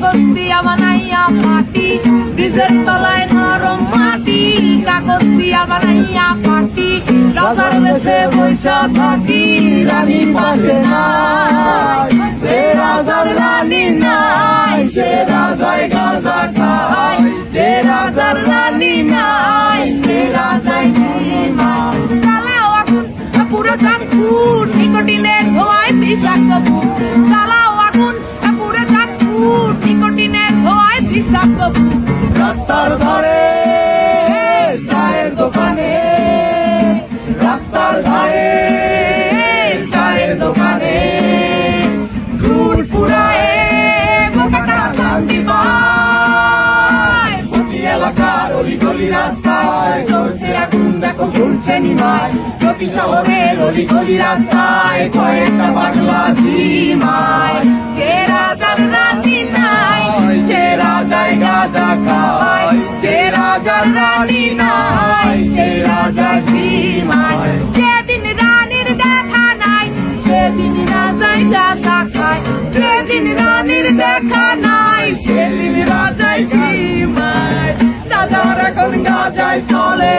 কাগজ দিয়া বানাইয়া পাটি, ব্রিজের তলায় নরম মাটি, কাগজ দিয়া বানাইয়া পাটি, রাজার বেশে বৈশা থাকি, রানী পাশে নাই, সে রাজার রানী নাই, সে রাজায় গাঁজা খায়, সে রাজার রানী নাই, সে রাজায় ঘুমায়। চালাও আগুন পুরো চাঁদপুর, নিকোটিনের ধোঁয়ায় বিষাক্ত বুক, চালাও আগুন পুরো চাঁদপুর, নিকোটিনের ধোঁয়ায় বিষাক্ত বুক। রাস্তার ধারে চায়ের দোকানে, রাস্তার ধারে চায়ের দোকানে, ঘুর ফুরায় বোকাটা শান্তি পায়, প্রতি এলাকার অলি গলি রাস্তায় চলছে আগুন দেখো ঝুলছে নিমায়, প্রতি শহরের অলি গলি রাস্তায় কয়েকটা পাগলা ঝিমায়, যে রাজার রানী নাই, সে রাজায় গাঁজা খায়, যে রাজার রানী নাই, সে রাজা ঝিমায়। যেদিন রানীর দেখা নাই, সেদিন রাজায় গাঁজা খায়, যেদিন রানীর দেখা নাই, সেদিন রাজায় ঝিমায়। রাজার এখন গাঁজায় চলে,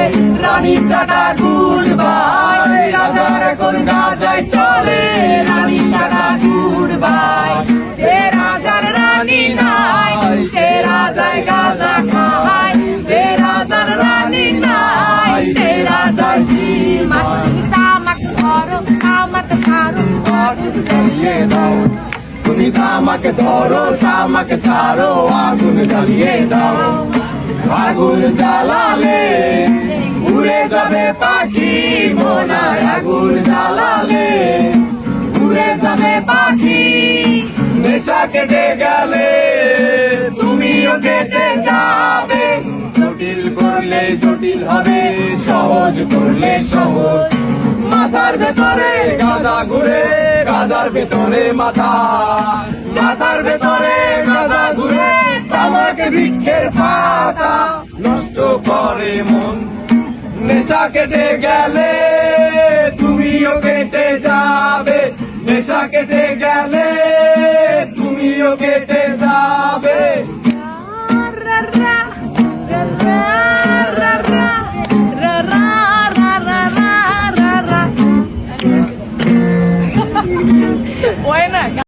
রানীর টাটা গুড বাই, রাজার এখন গাঁজায় চলে, রানীর টাটা গুড বাই। যে রাজার রানী নাই, সে রাজায় গাঁজা খায়, যে রাজার রানী নাই, সে রাজায় ঝিমায়। তামাক ধরো তামাক ছাড়ো, আগুন জ্বালিয়ে দাও, তুমি তামাক ধরো তামাক ছাড়ো, আগুন জ্বালিয়ে দাও। আগুন জ্বালালে উড়ে যাবে পাখি মনায়, আগুন জ্বালালে উড়ে যাবে পাখি, নেশা কেটে গেলে তুমিও কেটে যাবে, জটিল করলে জটিল হবে, সহজ করলে সহজ। মাথার ভেতরে গাঁজা ঘুরে, গাঁজার ভেতরে মাথা, মাথার ভেতরে গাঁজা ঘুরে, তামাক বৃক্ষের পাতা নষ্ট করে মন, নেশা কেটে গেলে তুমিও কেটে যাবে, নেশা কেটে গেলে